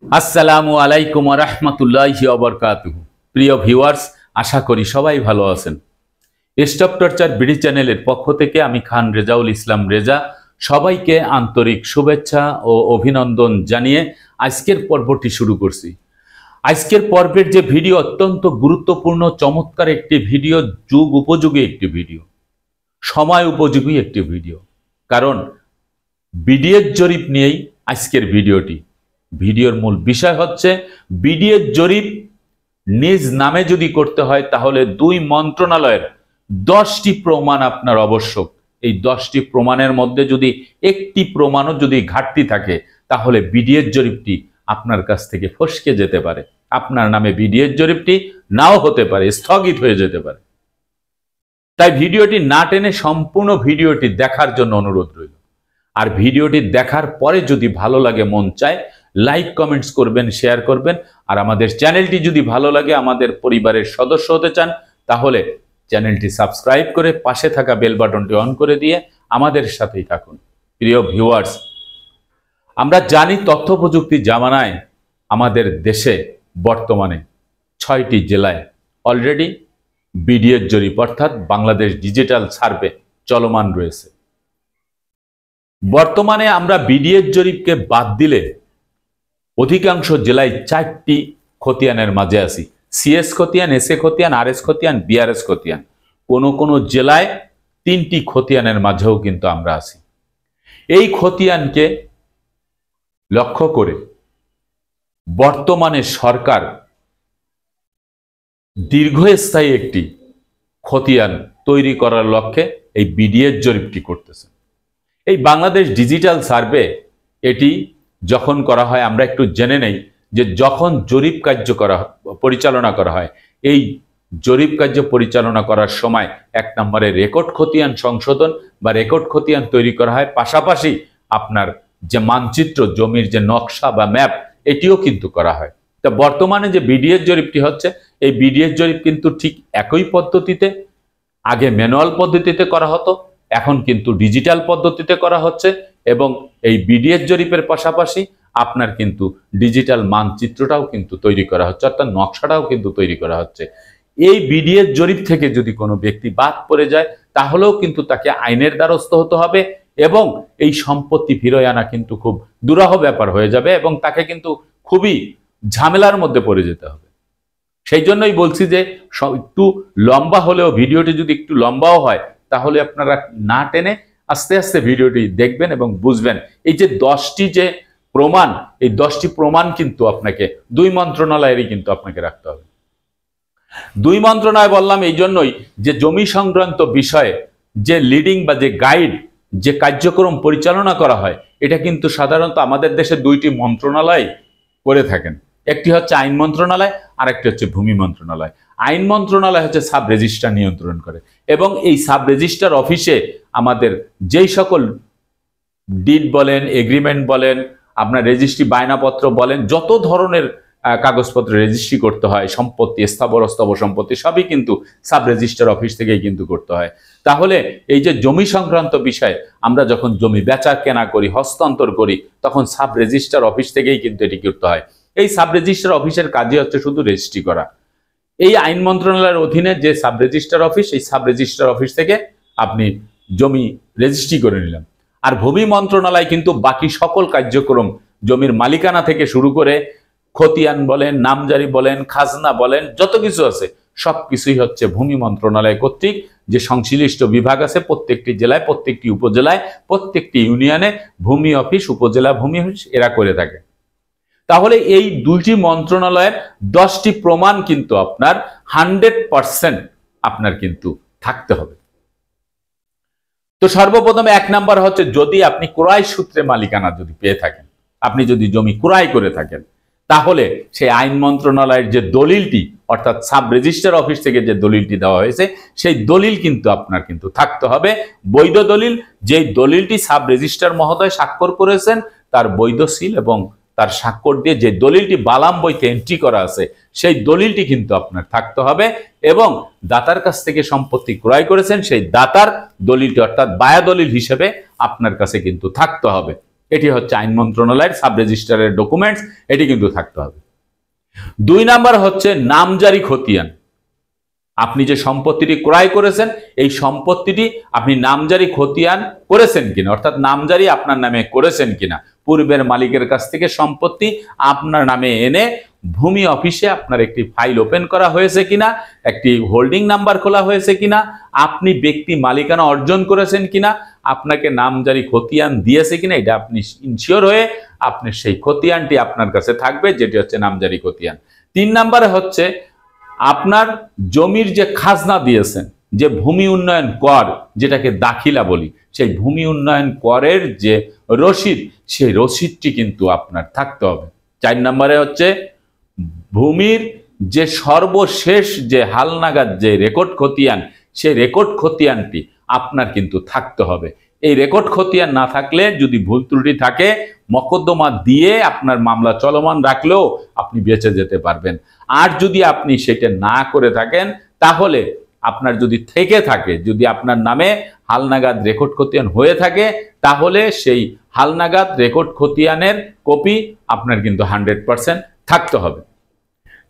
আসসালামু আলাইকুম ওয়া রাহমাতুল্লাহি ওয়া বারাকাতুহু। প্রিয় ভিউয়ার্স, আশা করি সবাই ভালো আছেন। স্টপ টর্চার বিডি চ্যানেলের পক্ষ থেকে আমি খান রেজাউল ইসলাম রেজা সবাইকে আন্তরিক শুভেচ্ছা ও অভিনন্দন জানিয়ে আজকের পর্বটি শুরু করছি। আজকের পর্বের যে ভিডিও অত্যন্ত গুরুত্বপূর্ণ, চমৎকার একটি ভিডিও, যুগ উপযোগী একটি ভিডিও, সময় উপযোগী একটি ভিডিও। কারণ বিডিএর জরিপ নিয়েই আজকের ভিডিওটি। ভিডিওর মূল বিষয় হচ্ছে বিডিএর জরিপ নিজ নামে যদি করতে হয় তাহলে দুই মন্ত্রণালয়ের 10টি প্রমাণ আপনার আবশ্যক। এই 10টি প্রমাণের মধ্যে যদি একটি প্রমাণও যদি ঘাটতি থাকে তাহলে বিডিএর জরিপটি আপনার কাছ থেকে ফসকে যেতে পারে, আপনার নামে বিডিএর জরিপটি নাও হতে পারে, স্থগিত হয়ে যেতে পারে। তাই ভিডিওটি না টেনে সম্পূর্ণ ভিডিওটি দেখার জন্য অনুরোধ রইল। আর ভিডিওটি দেখার পরে যদি ভালো লাগে, মন চায়, লাইক কমেন্টস করবেন, শেয়ার করবেন। আর আমাদের চ্যানেলটি যদি ভালো লাগে, আমাদের পরিবারের সদস্য হতে চান, তাহলে চ্যানেলটি সাবস্ক্রাইব করে পাশে থাকা বেল বাটনটি অন করে দিয়ে আমাদের সাথেই থাকুন। প্রিয় ভিউয়ার্স, আমরা জানি তথ্য প্রযুক্তি জামানায় আমাদের দেশে বর্তমানে 6টি জেলায় অলরেডি বিডিএর জরিপ অর্থাৎ বাংলাদেশ ডিজিটাল সার্ভে চলমান রয়েছে। বর্তমানে আমরা বিডিএর জরিপকে বাদ দিলে অধিকাংশ জেলায় 4টি খতিয়ানের মাঝে আছি। সিএস খতিয়ান, এসএ খতিয়ান, আরএস খতিয়ান, বিআরএস খতিয়ান। কোনো জেলায় 3টি খতিয়ানের মাঝেও কিন্তু আমরা আছি। এই খতিয়ানকে লক্ষ্য করে বর্তমানে সরকার দীর্ঘস্থায়ী একটি খতিয়ান তৈরি করার লক্ষ্যে এই বিডিএর জরিপটি করতেছে। এই বাংলাদেশ ডিজিটাল সার্ভে এটি যখন করা হয়, আমরা একটু জেনে নেই যে যখন জরিপ কার্য পরিচালনা করা হয়, এই জরিপ কার্য পরিচালনা করার সময় 1 নম্বরে রেকর্ড খতিয়ান সংশোধন বা রেকর্ড খতিয়ান তৈরি করা হয়, পাশাপাশি আপনার যে মানচিত্র, জমির যে নকশা বা ম্যাপ, এটিও কিন্তু করা হয়। তা বর্তমানে যে বিডিএর জরিপটি হচ্ছে, এই বিডিএর জরিপ কিন্তু ঠিক একই পদ্ধতিতে, আগে ম্যানুয়াল পদ্ধতিতে করা হতো, এখন কিন্তু ডিজিটাল পদ্ধতিতে করা হচ্ছে। এবং এই বিডিএর জরিপের পাশাপাশি আপনার কিন্তু ডিজিটাল মানচিত্রটাও কিন্তু তৈরি করা হচ্ছে, অর্থাৎ নকশাটাও কিন্তু তৈরি করা হচ্ছে। এই বিডিএর জরিপ থেকে যদি কোনো ব্যক্তি বাদ পড়ে যায় তাহলেও কিন্তু তাকে আইনের দ্বারস্থ হতে হবে এবং এই সম্পত্তি ফিরিয়ে আনা কিন্তু খুব দুরূহ ব্যাপার হয়ে যাবে এবং তাকে কিন্তু খুবই ঝামেলার মধ্যে পড়ে যেতে হবে। সেই জন্যই বলছি যে একটু লম্বা হলেও ভিডিওটি যদি একটু লম্বাও হয় তাহলে আপনারা না টেনে আস্তে আস্তে ভিডিওটি দেখবেন এবং বুঝবেন। এই যে 10টি যে প্রমাণ, এই 10টি প্রমাণ কিন্তু আপনাকে দুই মন্ত্রণালয়েরই কিন্তু আপনাকে রাখতে হবে। দুই মন্ত্রণালয় বললাম এই জন্যই যে জমি সংক্রান্ত বিষয়ে যে লিডিং বা যে গাইড, যে কার্যক্রম পরিচালনা করা হয়, এটা কিন্তু সাধারণত আমাদের দেশে 2টি মন্ত্রণালয় করে থাকেন। একটি হচ্ছে আইন মন্ত্রণালয় আর একটি হচ্ছে ভূমি মন্ত্রণালয়। আইন মন্ত্রণালয় হচ্ছে সাব রেজিস্ট্রার নিয়ন্ত্রণ করে এবং এই সাব রেজিস্ট্রার অফিসে আমাদের যেই সকল ডিড বলেন, এগ্রিমেন্ট বলেন, আপনার রেজিস্ট্রি বায়নাপত্র বলেন, যত ধরনের কাগজপত্র রেজিস্ট্রি করতে হয়, সম্পত্তি, স্থাবর অস্থাবর সম্পত্তি, সবই কিন্তু সাব রেজিস্ট্রার অফিস থেকেই কিন্তু করতে হয়। তাহলে এই যে জমি সংক্রান্ত বিষয়ে আমরা যখন জমি বেচা কেনা করি, হস্তান্তর করি, তখন সাব রেজিস্ট্রার অফিস থেকেই কিন্তু এটি করতে হয়। এই সাব রেজিস্ট্রার অফিসের কাজই হচ্ছে শুধু রেজিস্ট্রি করা। এই আইন মন্ত্রণালয়ের অধীনে যে সাব রেজিস্ট্রার অফিস, এই সাব রেজিস্ট্রার অফিস থেকে আপনি জমি রেজিস্ট্রি করে নিলাম। আর ভূমি মন্ত্রণালয় কিন্তু বাকি সকল কার্যক্রম, জমির মালিকানা থেকে শুরু করে খতিয়ান বলেন, নামজারি বলেন, খাজনা বলেন, যত কিছু আছে সবকিছুই হচ্ছে ভূমি মন্ত্রণালয় কর্তৃক যে সংশ্লিষ্ট বিভাগ আছে প্রত্যেকটি জেলায়, প্রত্যেকটি উপজেলায়, প্রত্যেকটি ইউনিয়নে ভূমি অফিস, উপজেলা ভূমি অফিস এরা করে থাকে। তাহলে এই 2টি মন্ত্রণালয়ের 10টি প্রমাণ কিন্তু আপনার 100% আপনার কিন্তু থাকতে হবে। তো সর্বপ্রথমে 1 নাম্বার হচ্ছে, যদি আপনি ক্রয় সূত্রে মালিকানা যদি পেয়ে থাকেন, আপনি যদি জমি ক্রয় করে থাকেন, তাহলে সেই আইন মন্ত্রণালয়ের যে দলিলটি, অর্থাৎ সাব রেজিস্ট্রার অফিস থেকে যে দলিলটি দেওয়া হয়েছে, সেই দলিল কিন্তু আপনার কিন্তু থাকতে হবে, বৈধ দলিল। যেই দলিলটি সাব রেজিস্ট্রার মহোদয় স্বাক্ষর করেছেন, তার বৈধ সিল এবং তার স্বাক্ষর দিয়ে যে দলিলটি বালাম বইতে এন্ট্রি করা আছে, সেই দলিলটি কিন্তু আপনার থাকতে হবে। এবং দাতার কাছ থেকে সম্পত্তি ক্রয় করেছেন, সেই দাতার দলিলটি অর্থাৎ বায়া দলিল হিসেবে আপনার কাছে কিন্তু থাকতে হবে। এটি হচ্ছে আইন মন্ত্রণালয়ের সাব রেজিস্ট্রারের ডকুমেন্টস, এটি কিন্তু থাকতে হবে। 2 নাম্বার হচ্ছে নামজারি খতিয়ান। আপনি যে সম্পত্তিটি ক্রয় করেছেন এই সম্পত্তিটি আপনি নামজারি খতিয়ান করেছেন কিনা, অর্থাৎ নামজারি আপনার নামে করেছেন কিনা, পূর্বের মালিকের কাছ থেকে সম্পত্তি আপনার নামে এনে ভূমি অফিসে আপনার একটি ফাইল ওপেন করা হয়েছে কিনা, একটি হোল্ডিং নাম্বার খোলা হয়েছে কিনা, আপনি ব্যক্তি মালিকানা অর্জন করেছেন কিনা, আপনাকে নামজারি খতিয়ান দিয়েছে কিনা, এটা আপনি ইনশিওর হয়ে আপনি সেই খতিয়ানটি আপনার কাছে থাকবে, যেটি হচ্ছে নামজারি খতিয়ান। 3 নম্বরে হচ্ছে আপনার জমির যে খাজনা দিয়েছেন, যে ভূমি উন্নয়ন কর যেটাকে দাখিলা বলি, সেই ভূমি উন্নয়ন করের যে রসিদ, সেই রসিদটি কিন্তু আপনার থাকতে হবে। 4 নম্বরে হচ্ছে ভূমির যে সর্বশেষ যে হালনাগাদ যে রেকর্ড খতিয়ান, সেই রেকর্ড খতিয়ানটি আপনার কিন্তু থাকতে হবে। এই রেকর্ড খতিয়ান না থাকলে যদি ভুল ত্রুটি থাকে, মকদ্দমা দিয়ে আপনার মামলা চলমান রাখলেও আপনি বেঁচে যেতে পারবেন। আর যদি আপনি সেটা না করে থাকেন, তাহলে আপনার যদি থেকে থাকে, যদি আপনার নামে হালনাগাদ রেকর্ড খতিয়ান হয়ে থাকে, তাহলে সেই হালনাগাদ রেকর্ড খতিয়ানের কপি আপনার কিন্তু 100% থাকতে হবে।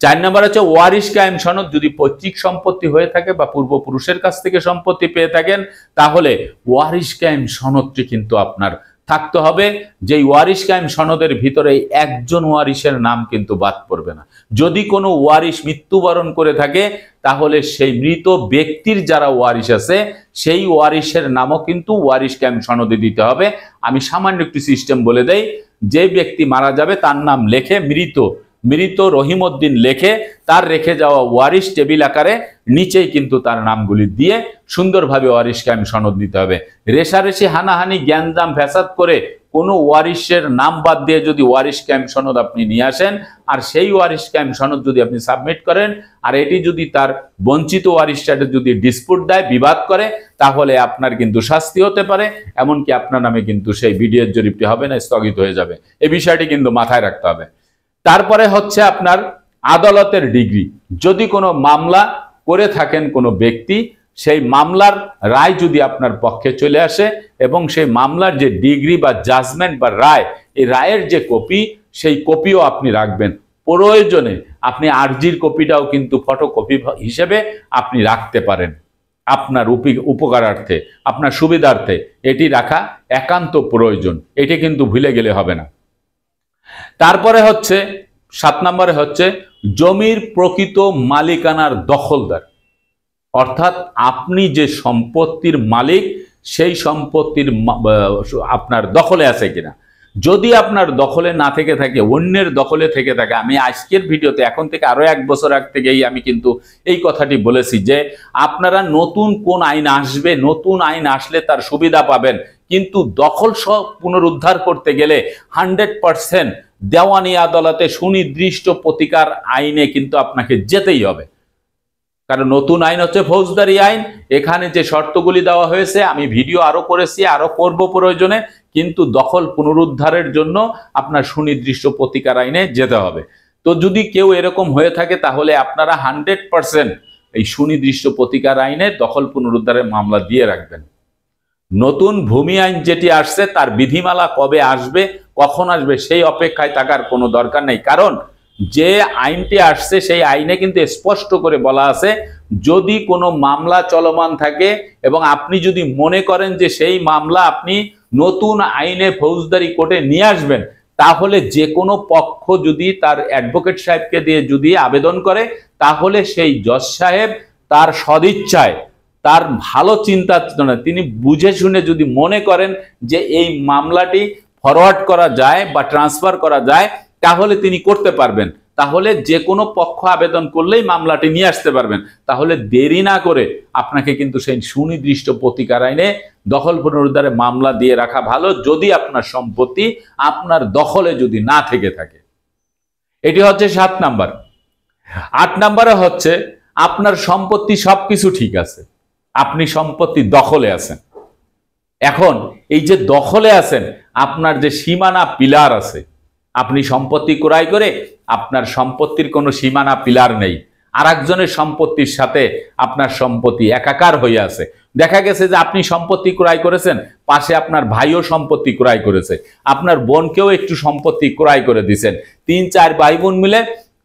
4 নম্বর হচ্ছে ওয়ারিশ কায়েম সনদ। যদি পৈতৃক সম্পত্তি হয়ে থাকে বা পূর্বপুরুষের কাছ থেকে সম্পত্তি পেয়ে থাকেন, তাহলে ওয়ারিশ কায়েম সনদটি কিন্তু আপনার থাকতে হবে। যেই ওয়ারিশ কায়েম সনদের ভিতরে একজন ওয়ারিশের নাম কিন্তু বাদ পড়বে না। যদি কোনো ওয়ারিশ মৃত্যুবরণ করে থাকে, তাহলে সেই মৃত ব্যক্তির যারা ওয়ারিশ আছে, সেই ওয়ারিশের নামও কিন্তু ওয়ারিশ কায়েম সনদে দিতে হবে। আমি সামান্য একটু সিস্টেম বলে দেই। যে ব্যক্তি মারা যাবে তার নাম লেখে মৃত রহিমউদ্দিন লেখে, তার রেখে যাওয়া ওয়ারিশ টেবিল আকারে নিচেই কিন্তু তার নামগুলি দিয়ে সুন্দরভাবে ওয়ারিশ কায়েম সনদ নিতে হবে। রেশারেশি, হানাহানি, জ্ঞানজাম, ফ্যাসাদ করে কোনো ওয়ারিশের নাম বাদ দিয়ে যদি ওয়ারিশ কায়েম সনদ আপনি নিয়ে আসেন, আর সেই ওয়ারিশ কায়েম সনদ যদি আপনি সাবমিট করেন, আর এটি যদি তার বঞ্চিত ওয়ারিশটা যদি ডিসপুট দেয়, বিবাদ করে, তাহলে আপনার কিন্তু শাস্তি হতে পারে। এমনকি আপনার নামে কিন্তু সেই বিডিএর জরিপটি হবে না, স্থগিত হয়ে যাবে। এই বিষয়টি কিন্তু মাথায় রাখতে হবে। তারপরে হচ্ছে আপনার আদালতের ডিগ্রি। যদি কোনো মামলা করে থাকেন কোনো ব্যক্তি, সেই মামলার রায় যদি আপনার পক্ষে চলে আসে এবং সেই মামলার যে ডিগ্রি বা জাজমেন্ট বা রায়, এই রায়ের যে কপি, সেই কপিও আপনি রাখবেন। প্রয়োজনে আপনি আরজির কপিটাও কিন্তু ফটোকপি হিসেবে আপনি রাখতে পারেন, আপনার উপকারার্থে, আপনার সুবিধার্থে এটি রাখা একান্ত প্রয়োজন। এটি কিন্তু ভুলে গেলে হবে না। তারপরে হচ্ছে 7 নম্বরে হচ্ছে জমির প্রকৃত মালিকানার দখলদার, অর্থাৎ আপনি যে সম্পত্তির মালিক, সেই সম্পত্তির আপনার দখলে আছে কিনা। যদি আপনার দখলে না থেকে থাকে, অন্যের দখলে থেকে থাকে, আমি আজকের ভিডিওতে এখন থেকে আরো 1 বছর আগ থেকেই আমি কিন্তু এই কথাটি বলেছি যে আপনারা নতুন কোন আইন আসবে, নতুন আইন আসলে তার সুবিধা পাবেন, কিন্তু দখল সহ পুনরুদ্ধার করতে গেলে 100% দেওয়ানি আদালতে সুনির্দিষ্ট প্রতিকার আইনে কিন্তু আপনাকে যেতেই হবে। কারণ নতুন আইন হচ্ছে ফৌজদারি আইন। এখানে যে শর্তগুলি দেওয়া হয়েছে, আমি ভিডিও আরো করেছি, আরো করব প্রয়োজনে, কিন্তু দখল পুনরুদ্ধারের জন্য আপনার সুনির্দিষ্ট প্রতিকার আইনে যেতে হবে। তো যদি কেউ এরকম হয়ে থাকে, তাহলে আপনারা 100% এই সুনির্দিষ্ট প্রতিকার আইনে দখল পুনরুদ্ধারের মামলা দিয়ে রাখবেন। নতুন ভূমি আইন যেটি আসছে, তার বিধিমালা কবে আসবে, কখন আসবে, সেই অপেক্ষায় থাকার কোনো দরকার নেই। কারণ যে আইনটি আসছে, সেই আইনে কিন্তু স্পষ্ট করে বলা আছে, যদি কোনো মামলা চলমান থাকে এবং আপনি যদি মনে করেন যে সেই মামলা আপনি নতুন আইনে ফৌজদারি কোর্টে নিয়ে আসবেন, তাহলে যে কোনো পক্ষ যদি তার অ্যাডভোকেট সাহেবকে দিয়ে যদি আবেদন করে, তাহলে সেই জজ সাহেব তার সদিচ্ছায়, তার ভালো চিন্তা, তিনি বুঝে শুনে যদি মনে করেন যে এই মামলাটি ফরওয়ার্ড করা যায় বা ট্রান্সফার করা যায়, তাহলে তিনি করতে পারবেন। তাহলে যে কোনো পক্ষ আবেদন করলেই মামলাটি নিয়ে আসতে পারবেন। তাহলে দেরি না করে আপনাকে কিন্তু সেই সুনির্দিষ্ট প্রতিকার আইনে দখল পুনরুদ্ধারে মামলা দিয়ে রাখা ভালো, যদি আপনার সম্পত্তি আপনার দখলে যদি না থেকে থাকে। এটি হচ্ছে 7 নাম্বার। 8 নাম্বারে হচ্ছে আপনার সম্পত্তি সবকিছু ঠিক আছে, আপনি সম্পত্তি দখলে আছেন। এখন এই যে দখলে আছেন, আপনার যে সীমানা পিলার আছে, আপনি সম্পত্তি ক্রয় করে আপনার সম্পত্তির কোনো সীমানা পিলার নেই, আরেকজনের সম্পত্তির সাথে আপনার সম্পত্তি একাকার হয়ে আছে। দেখা গেছে যে আপনি সম্পত্তি ক্রয় করেছেন, পাশে আপনার ভাইও সম্পত্তি ক্রয় করেছে, আপনার বোনকেও একটু সম্পত্তি ক্রয় করে দিয়েছেন, 3-4 ভাই বোন মিলে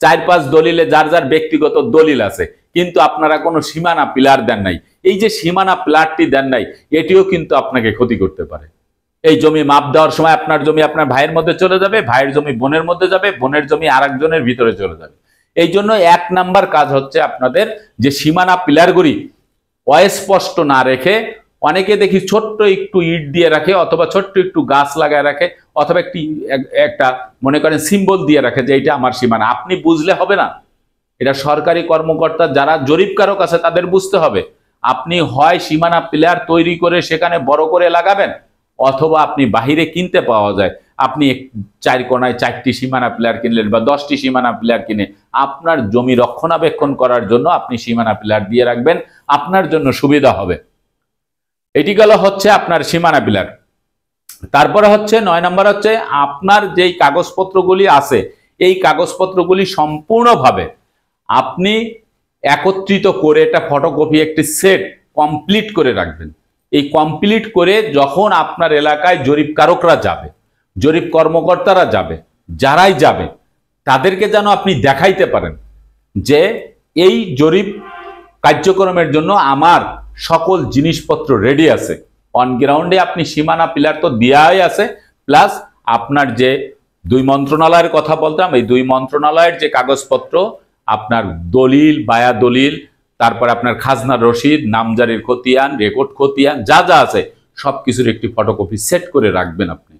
4-5 দলিলে যার যার ব্যক্তিগত দলিল আছে, কিন্তু আপনারা কোনো সীমানা পিলার দেন নাই। এই যে সীমানা পিলারটি দেন নাই, এটিও কিন্তু আপনাকে ক্ষতি করতে পারে। এই জমি মাপ দেওয়ার সময় আপনার জমি আপনার ভাইয়ের মধ্যে চলে যাবে, ভাইয়ের জমি বোনের মধ্যে যাবে, বোনের জমি আরেকজনের ভিতরে চলে যাবে। এই জন্য 1 নাম্বার কাজ হচ্ছে আপনাদের যে সীমানা পিলারগুলি অস্পষ্ট না রেখে, অনেকে দেখি ছোট্ট একটু ইট দিয়ে রাখে, অথবা ছোট্ট একটু গাছ লাগায় রাখে, অথবা একটা মনে করেন সিম্বল দিয়ে রাখে যে এটা আমার সীমানা। আপনি বুঝলে হবে না, এটা সরকারি কর্মকর্তা যারা জরিপকারক আছে তাদের বুঝতে হবে। আপনি হয় সীমানা পিলার তৈরি করে সেখানে বড় করে লাগাবেন, অথবা আপনি বাহিরে কিনতে পাওয়া যায়, আপনি 4 কোণায় 4টি সীমানা পিলার কিনলেন বা 10টি সীমানা পিলার কিনে আপনার জমি রক্ষণাবেক্ষণ করার জন্য আপনি সীমানা পিলার দিয়ে রাখবেন, আপনার জন্য সুবিধা হবে। এটি গেল হচ্ছে আপনার সীমানা পিলার। তারপরে হচ্ছে 9 নাম্বার হচ্ছে আপনার যেই কাগজপত্রগুলি আছে, এই কাগজপত্রগুলি সম্পূর্ণভাবে আপনি একত্রিত করে একটা ফটোকপি একটি সেট কমপ্লিট করে রাখবেন। এই কমপ্লিট করে যখন আপনার এলাকায় জরিপকারকরা যাবে, জরিপ কর্মকর্তারা যাবে, যারাই যাবে তাদেরকে যেন আপনি দেখাইতে পারেন যে এই জরিপ কার্যক্রমের জন্য আমার সকল জিনিসপত্র রেডি আছে। অন গ্রাউন্ডে আপনি সীমানা পিলার তো দেওয়াই আছে, প্লাস আপনার যে 2 মন্ত্রণালয়ের কথা বলতাম, এই 2 মন্ত্রণালয়ের যে কাগজপত্র, আপনার দলিল, বায়া দলিল, তারপর আপনার খাজনার রসিদ, নামজারির খতিয়ান, রেকর্ড খতিয়ান, যা যা আছে সবকিছুর একটি ফটোকপি সেট করে রাখবেন। আপনি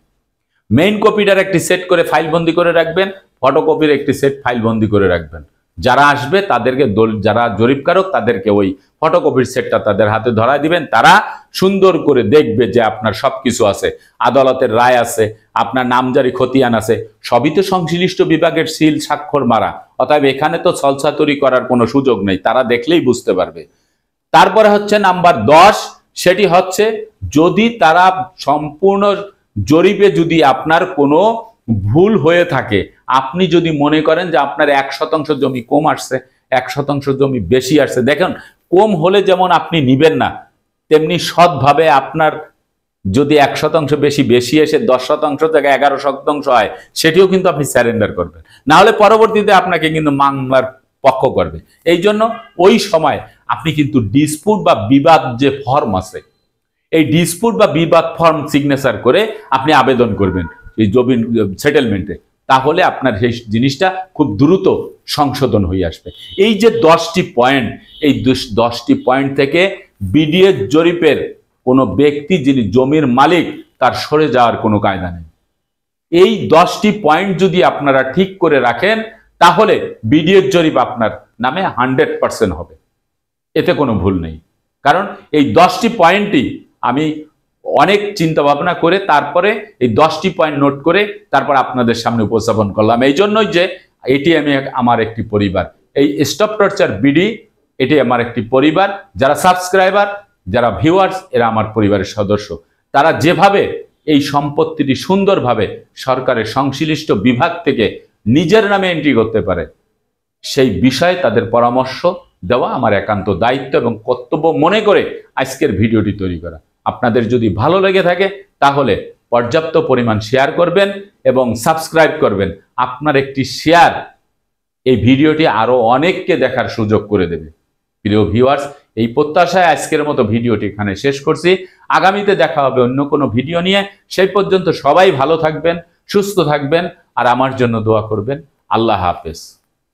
মেইন কপিটার একটি সেট করে ফাইলবন্দি করে রাখবেন, ফটোকপির একটি সেট ফাইলবন্দি করে রাখবেন। যারা আসবে তাদেরকে, যারা জরিপকারক তাদেরকে ওই ফটোকপির সেটটা তাদের হাতে ধরায় দিবেন। তারা সুন্দর করে দেখবে যে আপনার সবকিছু আছে, আদালতের রায় আছে, আপনার নামজারি খতিয়ান আছে, সবই তো সংশ্লিষ্ট বিভাগের সিল স্বাক্ষর মারা। অতএব এখানে তো ছলছাতুরি করার কোনো সুযোগ নেই, তারা দেখলেই বুঝতে পারবে। তারপরে হচ্ছে নাম্বার 10, সেটি হচ্ছে যদি তারা সম্পূর্ণ জরিপে যদি আপনার কোনো ভুল হয়ে থাকে, আপনি যদি মনে করেন যে আপনার 1% জমি কম আসছে, 1% জমি বেশি আসছে, দেখেন কম হলে যেমন আপনি নিবেন না, তেমনি সৎভাবে আপনার যদি 1% বেশি এসে 10% থেকে 11% হয়, সেটিও কিন্তু আপনি স্যারেন্ডার করবেন, না হলে পরবর্তীতে আপনাকে কিন্তু মামলার পক্ষ করবে। এই জন্য ওই সময় আপনি কিন্তু ডিসপুট বা বিবাদ যে ফর্ম আছে, এই ডিসপুট বা বিবাদ ফর্ম সিগনেচার করে আপনি আবেদন করবেন এই জমি সেটেলমেন্টে, তাহলে আপনার সেই জিনিসটা খুব দ্রুত সংশোধন হয়ে আসবে। এই যে 10টি পয়েন্ট, এই 10টি পয়েন্ট থেকে বিডিএ জরিপের কোনো ব্যক্তি যিনি জমির মালিক তার সরে যাওয়ার কোনো কায়দা নেই। এই 10টি পয়েন্ট যদি আপনারা ঠিক করে রাখেন, তাহলে বিডিএ জরিপ আপনার নামে 100% হবে, এতে কোনো ভুল নেই। কারণ এই 10টি পয়েন্টই আমি অনেক চিন্তা ভাবনা করে তারপরে এই 10টি পয়েন্ট নোট করে তারপর আপনাদের সামনে উপস্থাপন করলাম। এই জন্যই যে এটি আমার একটি পরিবার, এই স্টপ টর্চার বিডি এটি আমার একটি পরিবার। যারা সাবস্ক্রাইবার, যারা ভিউয়ার্স, এরা আমার পরিবারের সদস্য। তারা যেভাবে এই সম্পত্তিটি সুন্দরভাবে সরকারের সংশ্লিষ্ট বিভাগ থেকে নিজের নামে এন্ট্রি করতে পারে, সেই বিষয়ে তাদের পরামর্শ দেওয়া আমার একান্ত দায়িত্ব এবং কর্তব্য মনে করে আজকের ভিডিওটি তৈরি করা। আপনাদের যদি ভালো লেগে থাকে তাহলে পর্যাপ্ত পরিমাণ শেয়ার করবেন এবং সাবস্ক্রাইব করবেন। আপনার একটি শেয়ার এই ভিডিওটি আরো অনেককে দেখার সুযোগ করে দেবে। প্রিয় ভিউয়ার্স, এই প্রত্যাশায় আজকের মতো ভিডিওটি এখানে শেষ করছি। আগামীতে দেখা হবে অন্য কোনো ভিডিও নিয়ে। সেই পর্যন্ত সবাই ভালো থাকবেন, সুস্থ থাকবেন আর আমার জন্য দোয়া করবেন। আল্লাহ হাফেজ।